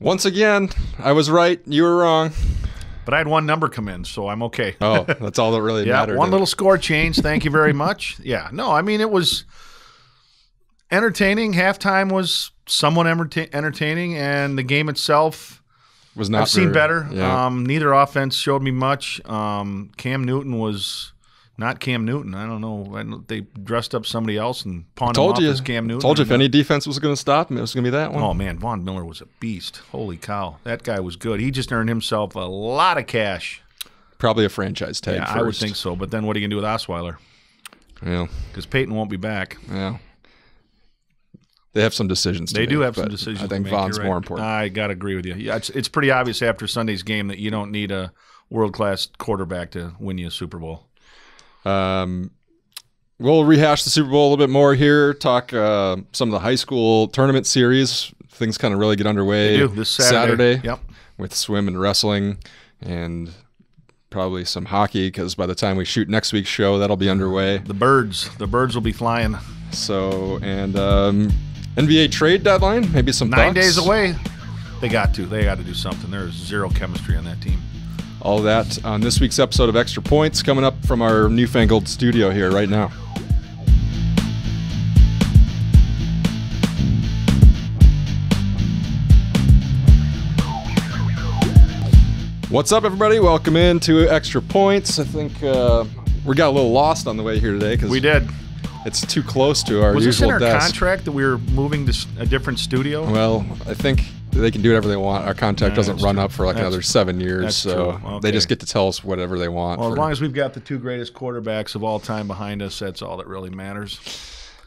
Once again, I was right. You were wrong. But I had one number come in, so I'm okay. Oh, that's all that really mattered. One little score change. Thank you very much. Yeah, no, I mean, it was entertaining. Halftime was somewhat entertaining, and the game itself was not. I've seen better. Yeah. Neither offense showed me much. Cam Newton was not Cam Newton. I don't know. They dressed up somebody else and pawned him off as Cam Newton. Told you if any defense was going to stop him, it was going to be that one. Oh, man, Von Miller was a beast. Holy cow. That guy was good. He just earned himself a lot of cash. Probably a franchise tag first. I would think so. But then what are you going to do with Osweiler? Yeah. Because Peyton won't be back. Yeah. They have some decisions to make. They do have some decisions to make. I think Von's more important. I got to agree with you. Yeah, it's pretty obvious after Sunday's game that you don't need a world-class quarterback to win you a Super Bowl. We'll rehash the Super Bowl a little bit more here, talk some of the high school tournament series. Things kind of really get underway. They do, this Saturday. Yep. With swim and wrestling and probably some hockey, because by the time we shoot next week's show, that'll be underway. The birds will be flying. So, and NBA trade deadline, maybe some 9 days away. They got to do something. There's zero chemistry on that team. All that on this week's episode of Extra Points, coming up from our newfangled studio here right now. What's up, everybody? Welcome into Extra Points. I think we got a little lost on the way here today because we did. It's too close to our usual desk. Was this in our contract that we were moving to a different studio? Well, I think they can do whatever they want. Our contract doesn't run up for like another 7 years, so okay. They just get to tell us whatever they want. Well, as long as we've got the two greatest quarterbacks of all time behind us, that's all that really matters.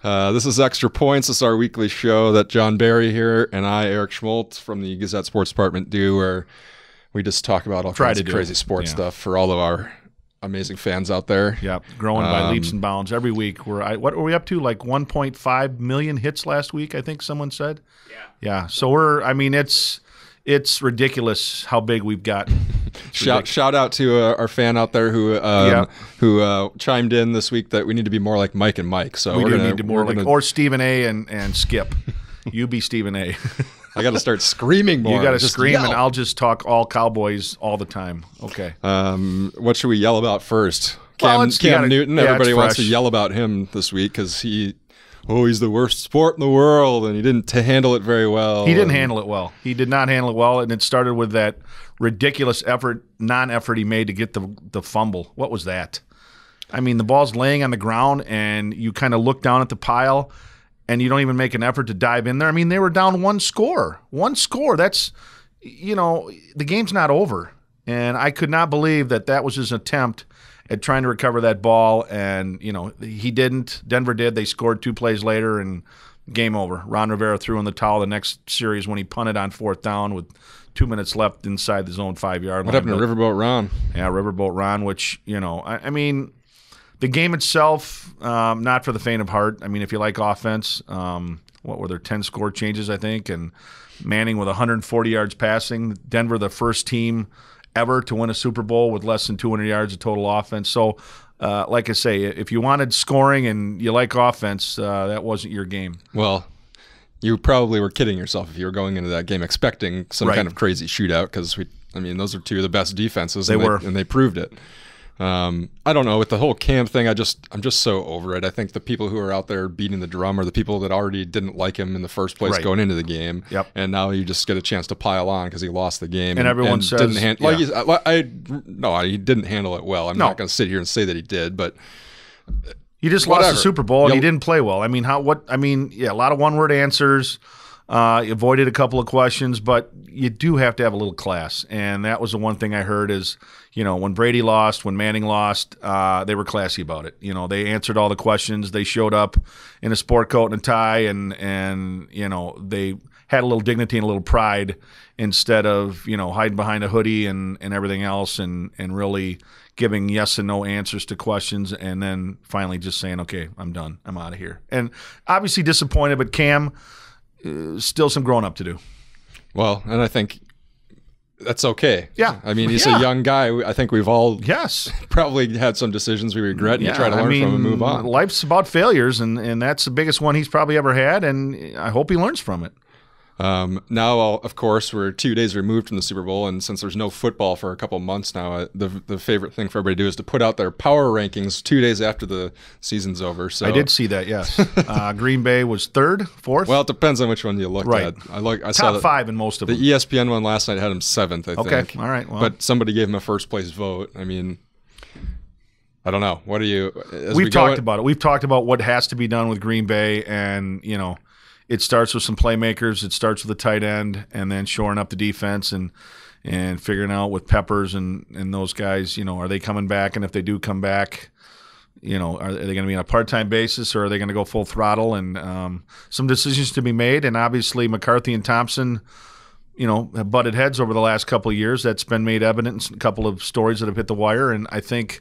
This is Extra Points. This is our weekly show that John Barry here and I, Eric Schmoldt from the Gazette Sports Department, do, where we just talk about all kinds of crazy sports stuff for all of our amazing fans out there. Yeah, growing by leaps and bounds every week. What were we up to? Like 1.5 million hits last week, I think someone said. Yeah. So it's ridiculous how big we've gotten. Shout out to our fan out there who chimed in this week that we need to be more like Mike and Mike. So we do need to be more like or Stephen A. and Skip. You be Stephen A. I got to start screaming more. You got to scream, yell. And I'll just talk all Cowboys all the time. Okay. What should we yell about first? Cam Newton. Everybody wants to yell about him this week because he's the worst sport in the world, and he didn't handle it very well. He didn't handle it well. He did not handle it well, and it started with that ridiculous non-effort he made to get the fumble. What was that? I mean, the ball's laying on the ground, and you kind of look down at the pile, and you don't even make an effort to dive in there. I mean, they were down one score. That's, the game's not over. And I could not believe that was his attempt at trying to recover that ball. And, he didn't. Denver did. They scored 2 plays later, and game over. Ron Rivera threw in the towel the next series when he punted on 4th down with 2 minutes left inside the zone 5-yard line. What happened to Riverboat Ron? Yeah, Riverboat Ron, which, I mean – the game itself, not for the faint of heart. I mean, if you like offense, what were there, 10 score changes, I think, and Manning with 140 yards passing. Denver, the first team ever to win a Super Bowl with less than 200 yards of total offense. So, like I say, if you wanted scoring and you like offense, that wasn't your game. Well, you probably were kidding yourself if you were going into that game expecting some kind of crazy shootout because, those are 2 of the best defenses. And they proved it. I don't know, with the whole Cam thing, I'm just so over it. I think the people who are out there beating the drum are the people that already didn't like him in the first place going into the game. Yep. And now you just get a chance to pile on because he lost the game. And everyone says he didn't handle it well. I'm not going to sit here and say that he did, but he just lost the Super Bowl and he didn't play well. I mean, a lot of one-word answers. Avoided a couple of questions, but you do have to have a little class. And that was the one thing I heard is, when Brady lost, when Manning lost, they were classy about it. They answered all the questions. They showed up in a sport coat and a tie, and they had a little dignity and a little pride instead of, hiding behind a hoodie and everything else and really giving yes and no answers to questions and then finally just saying, okay, I'm done. I'm out of here. And obviously disappointed, but Cam – still some growing up to do. Well, and I think that's okay. Yeah. I mean, he's a young guy. I think we've all probably had some decisions we regret and you try to learn from and move on. Life's about failures, and that's the biggest one he's probably ever had, and I hope he learns from it. Now, of course, we're 2 days removed from the Super Bowl, and since there's no football for a couple months now, the favorite thing for everybody to do is to put out their power rankings 2 days after the season's over. So I did see that, yes. Green Bay was third, fourth? Well, it depends on which one you looked at. I saw top five in most of them. The ESPN one last night had him seventh, I think. Okay, all right. Well. But somebody gave him a first-place vote. I mean, I don't know. What do you – We've talked about it. We've talked about what has to be done with Green Bay, and, you know, it starts with some playmakers. It starts with a tight end, and then shoring up the defense and figuring out with Peppers and those guys, you know, are they coming back? And if they do come back, you know, are they going to be on a part-time basis, or are they going to go full throttle? And some decisions to be made. And obviously McCarthy and Thompson, you know, have butted heads over the last couple of years. That's been made evident in a couple of stories that have hit the wire. And I think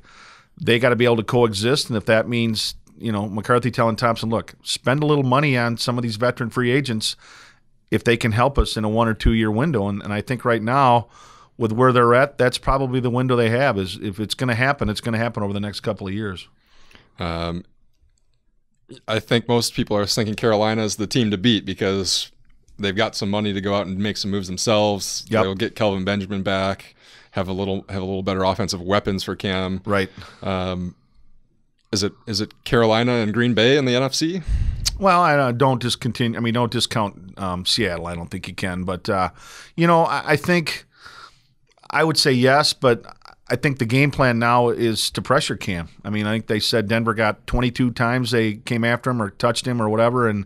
they got to be able to coexist. And if that means – you know, McCarthy telling Thompson, look, spend a little money on some of these veteran free agents if they can help us in a 1 or 2 year window. And I think right now, with where they're at, that's probably the window they have. Is if it's going to happen, it's going to happen over the next couple of years. I think most people are thinking Carolina is the team to beat because they've got some money to go out and make some moves themselves. Yep. They'll get Kelvin Benjamin back, have a little better offensive weapons for Cam. Right. Is it Carolina and Green Bay in the NFC? Well, I don't discount Seattle. I don't think you can, but you know, I think I would say yes, but I think the game plan now is to pressure Cam. I mean, I think they said Denver got 22 times they came after him or touched him or whatever, and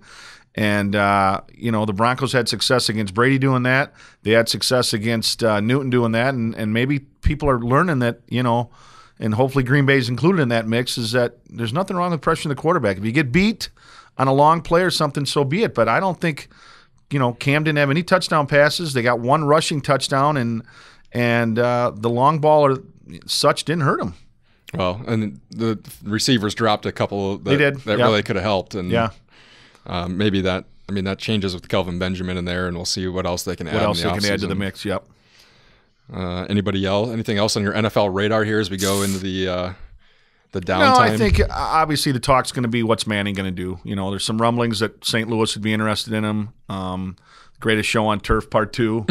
you know, the Broncos had success against Brady doing that. They had success against Newton doing that, and maybe people are learning that, you know. And hopefully Green Bay is included in that mix, is that there's nothing wrong with pressuring the quarterback. If you get beat on a long play or something, so be it. But I don't think, you know, Cam didn't have any touchdown passes. They got one rushing touchdown, and the long ball or such didn't hurt him. Well, and the receivers dropped a couple that yep. really could have helped. And yeah. Maybe that changes with Kelvin Benjamin in there, and we'll see what else they can add. What else they can add to the mix, yep. Anybody else? Anything else on your NFL radar here as we go into the downtime? No, I think obviously the talk's going to be what's Manning going to do. You know, there's some rumblings that St. Louis would be interested in him. Greatest Show on Turf Part 2.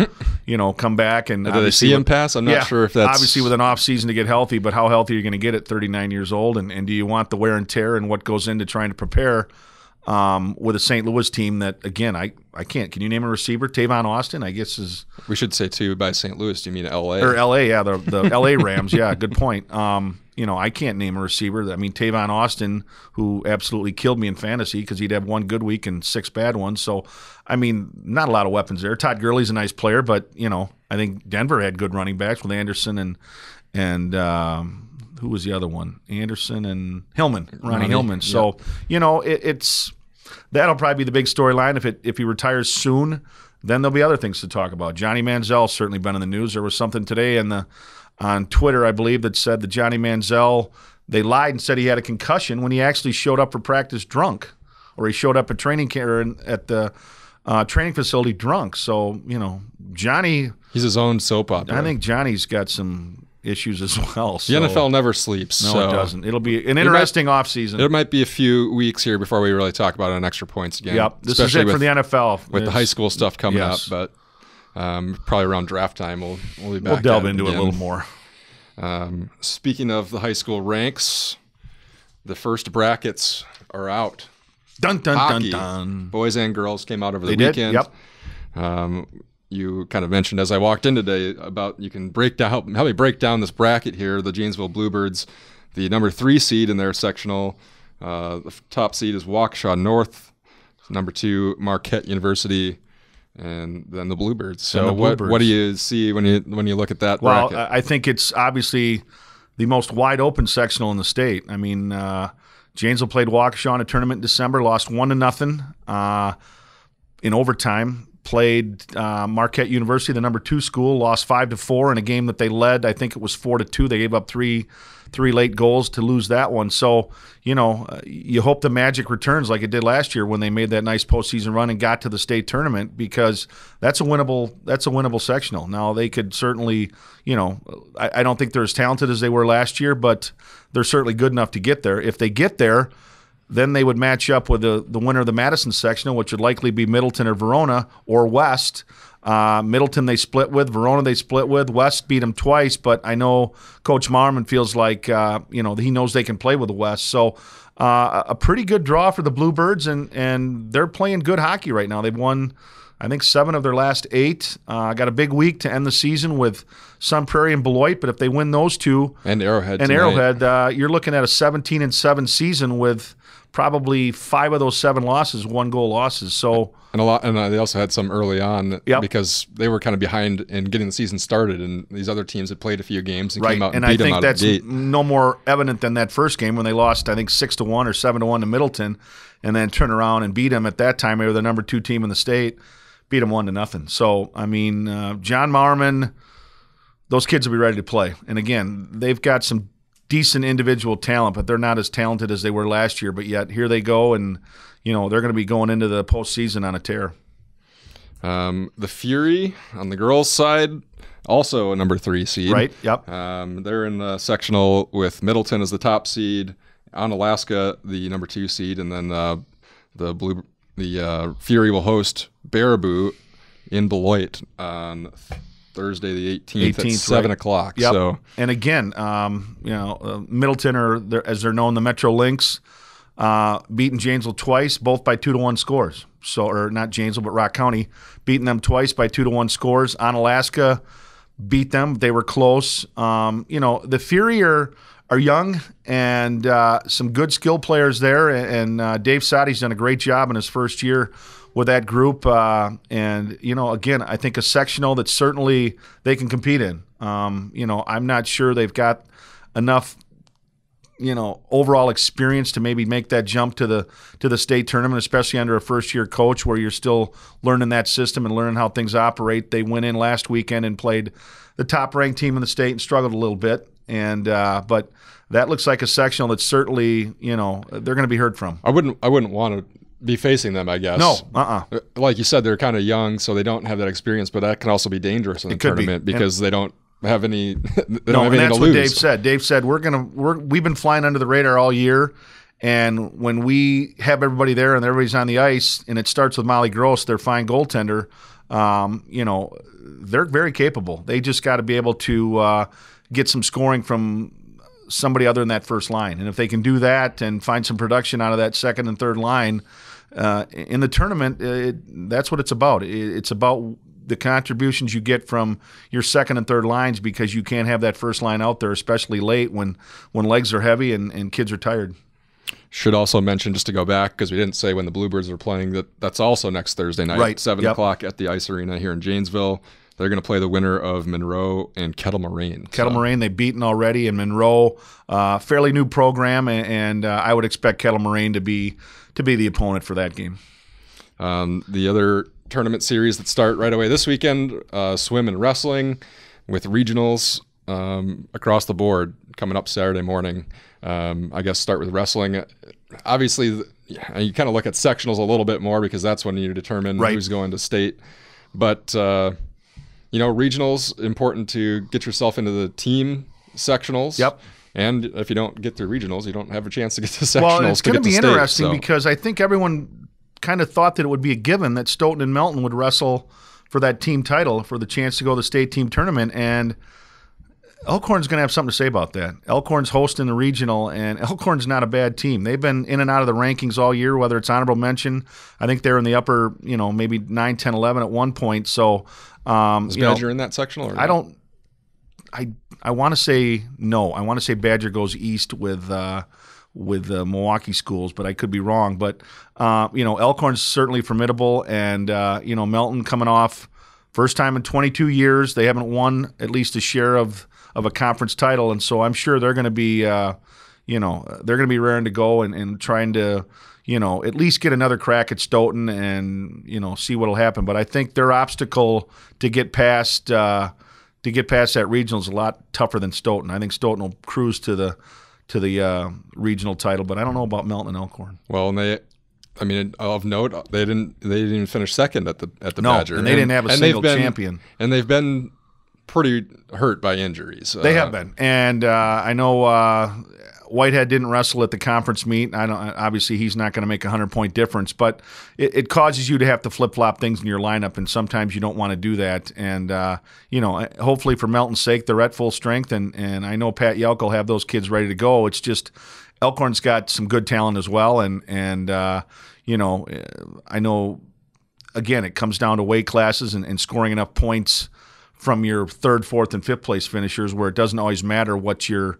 You know, come back and did they see him pass? I'm not sure if that's obviously with an off season to get healthy, but how healthy are you going to get at 39 years old? And do you want the wear and tear and what goes into trying to prepare? With a St. Louis team that, again, I can't. Can you name a receiver? Tavon Austin, I guess is. We should say too by St. Louis. Do you mean L.A.? Or L.A. Yeah, the L.A. Rams. Yeah, good point. You know, I can't name a receiver. I mean, Tavon Austin, who absolutely killed me in fantasy because he'd have one good week and 6 bad ones. So, I mean, not a lot of weapons there. Todd Gurley's a nice player, but you know, I think Denver had good running backs with Anderson and. Who was the other one? Anderson and Hillman, Ronnie Hillman. So, you know, it's that'll probably be the big storyline. If he retires soon, then there'll be other things to talk about. Johnny Manziel's certainly been in the news. There was something today on Twitter, I believe, that said that Johnny Manziel, they lied and said he had a concussion when he actually showed up for practice drunk, or he showed up at training camp at the training facility drunk. So, you know, Johnny, he's his own soap opera. I think Johnny's got some issues as well. The NFL never sleeps. No, it doesn't. It'll be an interesting offseason. There might be a few weeks here before we really talk about it on Extra Points again. Yep, this is it for the NFL. With the high school stuff coming up, but probably around draft time we'll be back. We'll delve into it a little more. Speaking of the high school ranks, the first brackets are out. Dun, dun, Hockey, dun, dun. Boys and girls came out over the weekend. Yep. You kind of mentioned as I walked in today about you can help me break down this bracket here. The Janesville Bluebirds, the number 3 seed in their sectional. The top seed is Waukesha North. Number 2, Marquette University, and then the Bluebirds. So what do you see when you look at that bracket? Well, I think it's obviously the most wide open sectional in the state. I mean, Janesville played Waukesha in a tournament in December, lost 1-0 in overtime. Played Marquette University, the number 2 school, lost 5-4 in a game that they led. I think it was 4-2. They gave up three late goals to lose that one. So, you know, you hope the magic returns like it did last year when they made that nice postseason run and got to the state tournament, because that's a winnable sectional. Now they could certainly, you know, I don't think they're as talented as they were last year, but they're certainly good enough to get there. If they get there, Then they would match up with the winner of the Madison sectional, which would likely be Middleton or Verona or West. Middleton they split with, Verona they split with. West beat them twice, but I know Coach Marmon feels like he knows they can play with the West. So a pretty good draw for the Bluebirds, and they're playing good hockey right now. They've won, I think, 7 of their last 8. Got a big week to end the season with Sun Prairie and Beloit, but if they win those two and Arrowhead, you're looking at a 17-7 season with probably 5 of those 7 losses, 1-goal losses. So and they also had some early on because they were kind of behind in getting the season started, and these other teams had played a few games and came out and beat them out of the gate. And I think that's no more evident than that first game when they lost, I think, 6-1 or 7-1 to Middleton, and then turn around and beat them. At that time, they were the number 2 team in the state, beat them 1-0. So I mean, John Marmon, those kids will be ready to play. And again, they've got some decent individual talent, but they're not as talented as they were last year. But yet here they go, and they're going to be going into the postseason on a tear. The Fury on the girls' side, also a number 3 seed. Right. Yep. They're in the sectional with Middleton as the top seed, Onalaska the number 2 seed, and then the Fury will host Baraboo in Beloit on Thursday the 18th at 7 o'clock. Yep. So, and again, Middleton as they're known, the Metro Lynx, beaten Janesville twice, both by 2-1 scores. So, or not Janesville, but Rock County, beating them twice by 2-1 scores. Onalaska beat them; they were close. The Fury are young and some good skill players there, and Dave Sadi's done a great job in his first year with that group, and again, I think a sectional that certainly they can compete in. I'm not sure they've got enough, overall experience to maybe make that jump to the state tournament, especially under a first-year coach where you're still learning that system and learning how things operate. They went in last weekend and played the top-ranked team in the state and struggled a little bit, and but that looks like a sectional that certainly they're going to be heard from. I wouldn't want to be facing them, I guess. No, Like you said, they're kind of young, so they don't have that experience, but that can also be dangerous in the tournament because they don't have any. They don't have anything to lose. And that's what Dave said. Dave said we've been flying under the radar all year, and when we have everybody there and everybody's on the ice, and it starts with Molly Gross, their fine goaltender, they're very capable. They just got to be able to get some scoring from somebody other than that first line, and if they can do that and find some production out of that second and third line in the tournament, that's what it's about. It's about the contributions you get from your second and third lines, because you can't have that first line out there, especially late when legs are heavy and kids are tired. Should also mention, just to go back, because we didn't say when the Bluebirds are playing, that's also next Thursday night, right. 7 o'clock at the Ice Arena here in Janesville. They're going to play the winner of Monroe and Kettle Moraine. Kettle Moraine, they've beaten already, and Monroe, fairly new program, and I would expect Kettle Moraine to be the opponent for that game. The other tournament series that start right away this weekend, swim and wrestling with regionals across the board coming up Saturday morning. I guess start with wrestling. Obviously, you kind of look at sectionals a little bit more because that's when you determine who's going to state. But regionals, important to get yourself into the team sectionals. Yep. And if you don't get through regionals, you don't have a chance to get to sectionals. Well, it's going to be interesting because I think everyone kind of thought that it would be a given that Stoughton and Melton would wrestle for that team title, for the chance to go to the state team tournament. And Elkhorn's going to have something to say about that. Elkhorn's hosting the regional, and Elkhorn's not a bad team. They've been in and out of the rankings all year, whether it's honorable mention. I think they're in the upper, maybe 9, 10, 11 at one point. So, is Badger in that sectional? Or I don't. I want to say no. I want to say Badger goes east with Milwaukee schools, but I could be wrong. But Elkhorn's certainly formidable, and Melton coming off first time in 22 years. They haven't won at least a share of a conference title, and so I'm sure they're going to be they're going to be raring to go and trying to at least get another crack at Stoughton and see what'll happen. But I think their obstacle to get past that regional is a lot tougher than Stoughton. I think Stoughton will cruise to the regional title, but I don't know about Melton and Elkhorn. Well, and of note, they didn't even finish second at the Badger, and they didn't have a single champion. And they've been pretty hurt by injuries. They have been, and I know Whitehead didn't wrestle at the conference meet. Obviously, he's not going to make a 100-point difference, but it causes you to have to flip-flop things in your lineup, and sometimes you don't want to do that. And, hopefully for Melton's sake, they're at full strength, and I know Pat Yelk will have those kids ready to go. It's just Elkhorn's got some good talent as well, and I know, again, it comes down to weight classes and scoring enough points from your third, fourth, and fifth place finishers, where it doesn't always matter what your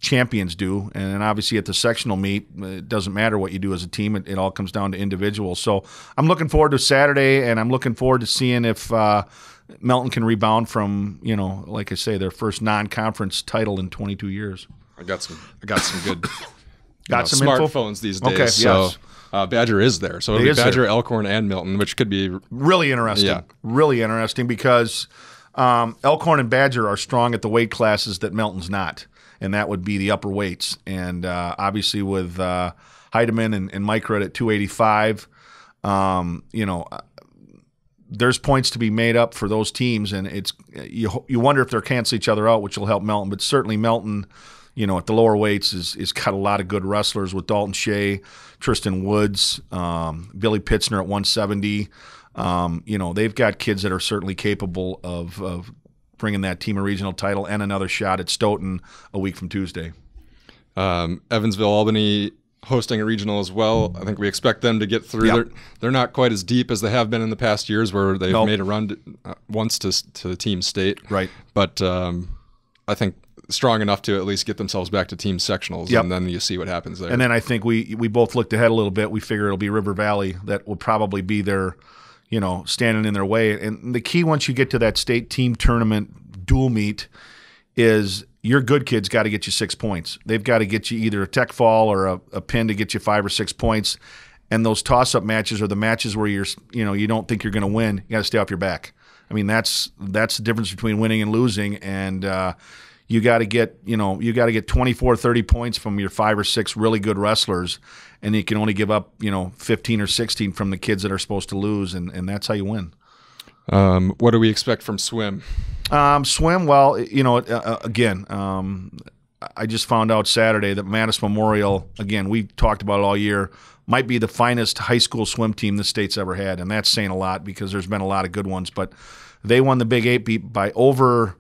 champions do. And obviously at the sectional meet, it doesn't matter what you do as a team. It all comes down to individuals. So I'm looking forward to Saturday, and I'm looking forward to seeing if Melton can rebound from, like I say, their first non-conference title in 22 years. I got some good some smartphones info? these days. Okay, so. Yes. Badger is there. So it'll be Badger, there. Elkhorn, and Milton, which could be really interesting. Yeah. Really interesting because Elkhorn and Badger are strong at the weight classes that Milton's not, and that would be the upper weights. And obviously with Heidemann and Microt at 285, there's points to be made up for those teams, and it's you wonder if they'll cancel each other out, which will help Milton. But certainly Milton, at the lower weights is got a lot of good wrestlers with Dalton Shea, Tristan Woods, Billy Pitzner at 170. They've got kids that are certainly capable of bringing that team a regional title and another shot at Stoughton a week from Tuesday. Evansville, Albany hosting a regional as well. I think we expect them to get through. Yep. They're not quite as deep as they have been in the past years, where they've made a run once to the team state. Right. But I think strong enough to at least get themselves back to team sectionals, and then you see what happens there. And then I think we both looked ahead a little bit. We figure it'll be River Valley that will probably be their, standing in their way. And the key once you get to that state team tournament dual meet is your good kids got to get you 6 points. They've got to get you either a tech fall or a pin to get you 5 or 6 points. And those toss-up matches are the matches where you don't think you're going to win. You got to stay off your back. I mean, that's the difference between winning and losing. And you got to get 24, 30 points from your 5 or 6 really good wrestlers, and you can only give up 15 or 16 from the kids that are supposed to lose, and that's how you win. What do we expect from swim? Swim, well, again, I just found out Saturday that Mattis Memorial, again, we talked about it all year, might be the finest high school swim team the state's ever had, and that's saying a lot because there's been a lot of good ones, but they won the Big 8 beat by over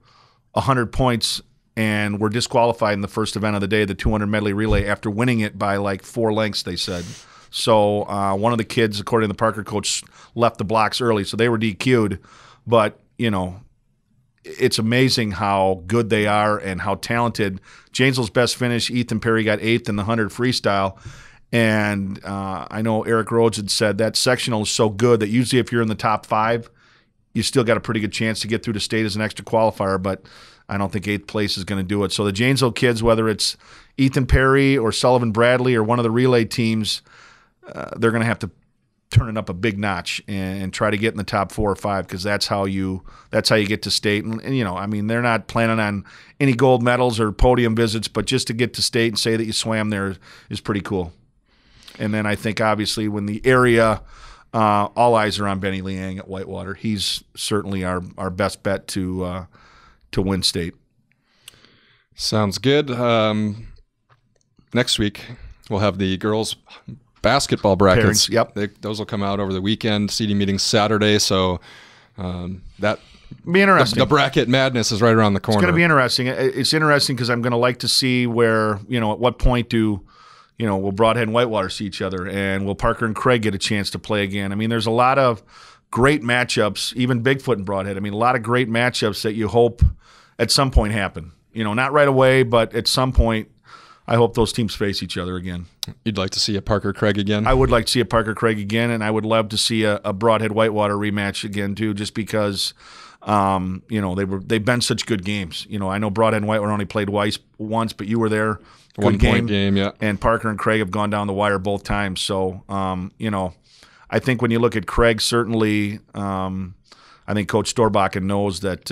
100 points and were disqualified in the first event of the day, the 200 medley relay, after winning it by like 4 lengths, they said. So one of the kids, according to the Parker coach, left the blocks early, so they were DQ'd. But, it's amazing how good they are and how talented. Janesville's best finish, Ethan Perry got 8th in the 100 freestyle. And I know Eric Rhodes had said that sectional is so good that usually if you're in the top 5, you still got a pretty good chance to get through to state as an extra qualifier, but I don't think 8th place is going to do it. So the Janesville kids, whether it's Ethan Perry or Sullivan Bradley or one of the relay teams, they're going to have to turn it up a big notch and try to get in the top 4 or 5, because that's how you get to state. And they're not planning on any gold medals or podium visits, but just to get to state and say that you swam there is pretty cool. And then I think obviously when the area, all eyes are on Benny Liang at Whitewater. He's certainly our best bet to win state. Sounds good. Next week we'll have the girls basketball brackets. Parents, yep. Those will come out over the weekend. Seeding meeting Saturday, so that be interesting. The bracket madness is right around the corner. It's going to be interesting. It's interesting because I'm going to like to see where, at what point will Broadhead and Whitewater see each other, and will Parker and Craig get a chance to play again? I mean, there's a lot of great matchups, even Bigfoot and Broadhead. I mean, a lot of great matchups that you hope at some point happen. Not right away, but at some point, I hope those teams face each other again. You'd like to see a Parker-Craig again? I would like to see a Parker-Craig again, and I would love to see a Broadhead-Whitewater rematch again too, just because they've been such good games. I know Broadhead and Whitewater only played once, but you were there. One point game, yeah. And Parker and Craig have gone down the wire both times. So, I think when you look at Craig, certainly, I think Coach Storbakken knows that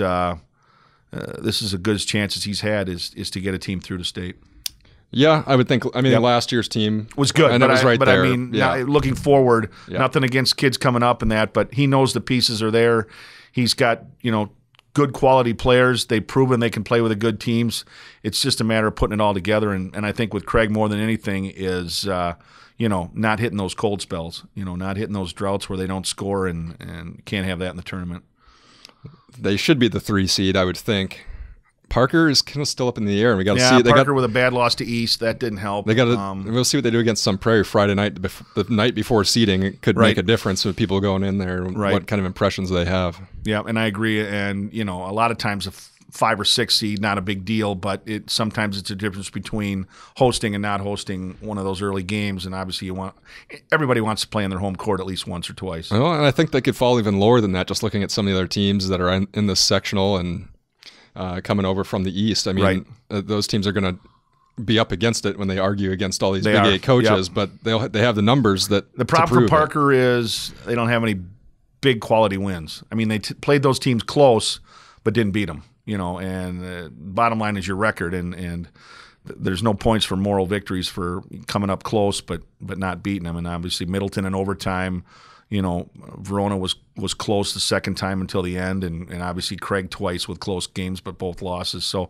this is as good as chances he's had is to get a team through to state. Yeah, I would think. Last year's team was good, and it was right there. Now, looking forward, nothing against kids coming up and that, but he knows the pieces are there. He's got good quality players. They've proven they can play with the good teams. It's just a matter of putting it all together. And I think with Craig more than anything is, not hitting those cold spells, not hitting those droughts where they don't score and can't have that in the tournament. They should be the 3 seed, I would think. Parker is kind of still up in the air, and we got to see. Parker with a bad loss to East, that didn't help. They got to. We'll see what they do against Sun Prairie Friday night, the night before seeding. It could make a difference with people going in there. What kind of impressions they have. Yeah, and I agree. And a lot of times a 5 or 6 seed, not a big deal, but sometimes it's a difference between hosting and not hosting one of those early games. And obviously, everybody wants to play in their home court at least once or twice. Well, and I think they could fall even lower than that. Just looking at some of the other teams that are in this sectional and. Coming over from the East. I mean, those teams are going to be up against it when they argue against all these Big 8 coaches, but they have the numbers that. The problem for Parker is they don't have any big quality wins. I mean, they played those teams close, but didn't beat them. And bottom line is your record, and there's no points for moral victories for coming up close, but not beating them. And obviously, Middleton in overtime. Verona was close the second time until the end, and obviously Craig twice with close games, but both losses. So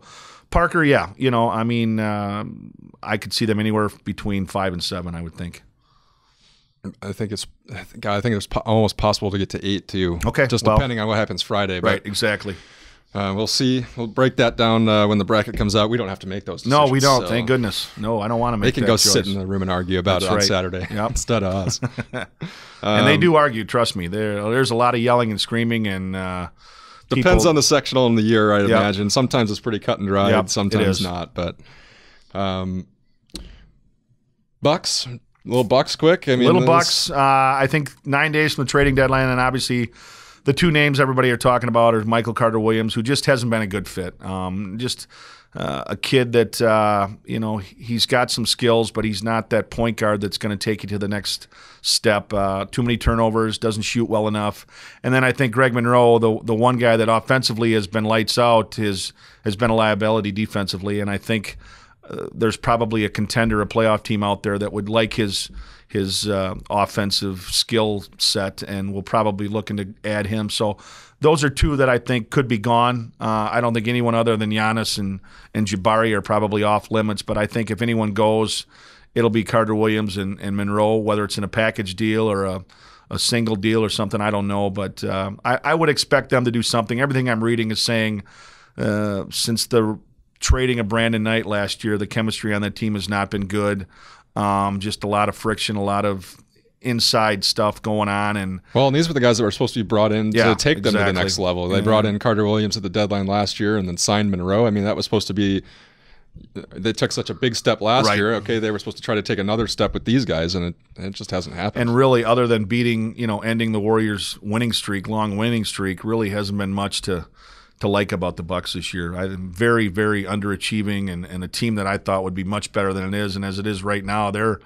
Parker, I could see them anywhere between 5 and 7, I would think. I think it's almost possible to get to 8 too. Okay, just depending on what happens Friday. Right, exactly. We'll see. We'll break that down when the bracket comes out. We don't have to make those decisions. No, we don't. So thank goodness. No, I don't want to make that choice. They can go sit in the room and argue about it on Saturday instead of us. And they do argue, trust me. There's a lot of yelling and screaming. And depends on the sectional and the year, I'd imagine. Sometimes it's pretty cut and dry, sometimes not. But Bucks, little Bucks quick. Bucks, I think 9 days from the trading deadline, and obviously – the 2 names everybody are talking about are Michael Carter-Williams, who just hasn't been a good fit. A kid that, he's got some skills, but he's not that point guard that's going to take you to the next step. Too many turnovers, doesn't shoot well enough. And then I think Greg Monroe, the one guy that offensively has been lights out, has been a liability defensively. And I think there's probably a contender, a playoff team out there that would like his offensive skill set, and we'll probably looking to add him. So those are 2 that I think could be gone. I don't think anyone other than Giannis and Jabari are probably off limits, but I think if anyone goes, it'll be Carter-Williams and Monroe, whether it's in a package deal or a single deal or something, I don't know. But I would expect them to do something. Everything I'm reading is saying since the trading of Brandon Knight last year, the chemistry on that team has not been good. Just a lot of friction, a lot of inside stuff going on. And these were the guys that were supposed to be brought in to take them to the next level. They brought in Carter-Williams at the deadline last year and then signed Monroe. I mean, that was supposed to be – they took such a big step last year. Okay, they were supposed to try to take another step with these guys, and it just hasn't happened. And really, other than ending the Warriors' long winning streak, really hasn't been much to like about the Bucks this year. I'm very, very underachieving, and a team that I thought would be much better than it is. And as it is right now, they're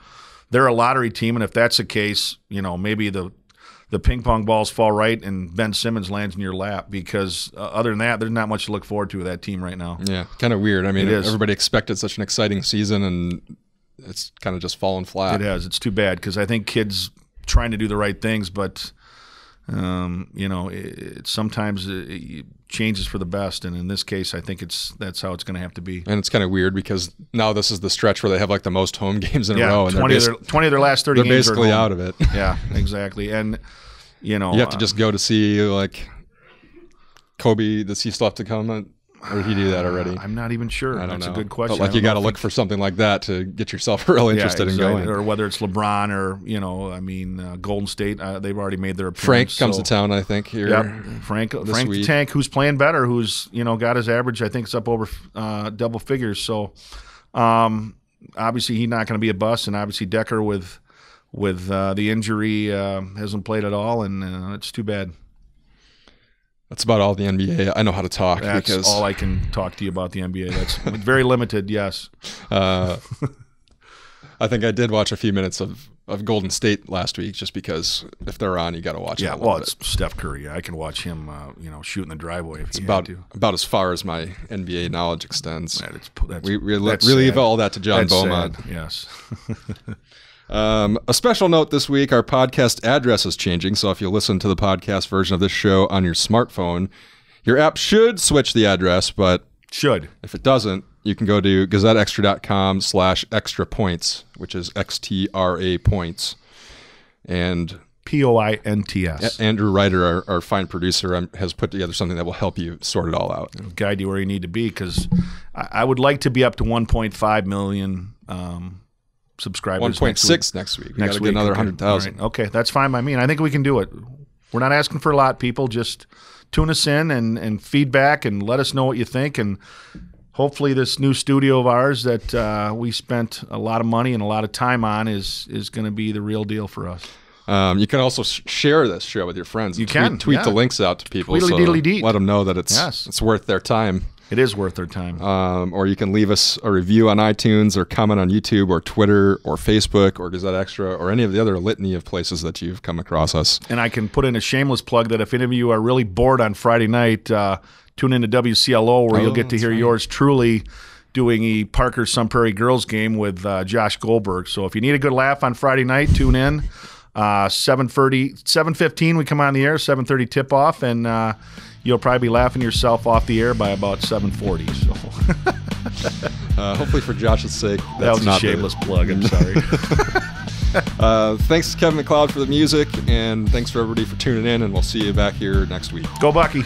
a lottery team. And if that's the case, maybe the ping pong balls fall right and Ben Simmons lands in your lap, because other than that, there's not much to look forward to with that team right now. Yeah, kind of weird. I mean, everybody expected such an exciting season, and it's kind of just fallen flat. It has. It's too bad, because I think kids trying to do the right things, but sometimes it changes for the best, and in this case, I think that's how it's going to have to be. And it's kind of weird because now this is the stretch where they have like the most home games in a row, and 20 of their last 30 they're games basically out of it. Yeah, exactly. And you have to just go to see like Kobe. Does he still have to come? Or did he do that already? I'm not even sure. That's a good question. But you got to look for something like that to get yourself really interested in going. Or whether it's LeBron or Golden State, they've already made their appearance. Frank comes to town, I think. Here, Frank the Tank, who's playing better, who's got his average. I think it's up over double figures. So obviously he's not going to be a bust, and obviously Decker with the injury hasn't played at all, and it's too bad. That's about all the NBA I know how to talk. That's all I can talk to you about the NBA. That's very limited, yes. I think I did watch a few minutes of Golden State last week, just because if they're on, you got to watch it. Yeah, well, it's Steph Curry. I can watch him, shooting the driveway. It's about as far as my NBA knowledge extends. We leave sad. All that to John Beaumont. Sad. Yes. A special note this week, our podcast address is changing, so if you listen to the podcast version of this show on your smartphone, Your app should switch the address, but if it doesn't, you can go to gazetteextra.com/extra points, which is XTRA points. And POINTS. Andrew Ryder, our fine producer, has put together something that will help you sort it all out. It'll guide you where you need to be, because I would like to be up to 1.5 million subscribers. 1.6 next week. We got to get another 100,000. Right. Okay, that's fine by me. And I think we can do it. We're not asking for a lot, people. Just tune us in and feedback and let us know what you think. And hopefully this new studio of ours that we spent a lot of money and a lot of time on is going to be the real deal for us. You can also share this show with your friends. You can tweet the links out to people. Tweedly-deedly-dee. Let them know that it's worth their time. It is worth their time. Or you can leave us a review on iTunes or comment on YouTube or Twitter or Facebook or Gazette Extra or any of the other litany of places that you've come across us. And I can put in a shameless plug that if any of you are really bored on Friday night, tune in to WCLO where you'll get to hear yours truly doing a Parker Sun Prairie Girls game with Josh Goldberg. So if you need a good laugh on Friday night, tune in. 7:15 we come on the air, 7:30 tip off, and you'll probably be laughing yourself off the air by about 7:40. So hopefully for Josh's sake, that was a shameless plug. I'm sorry. Thanks to Kevin McLeod for the music, and thanks for everybody for tuning in, and we'll see you back here next week. Go Bucky.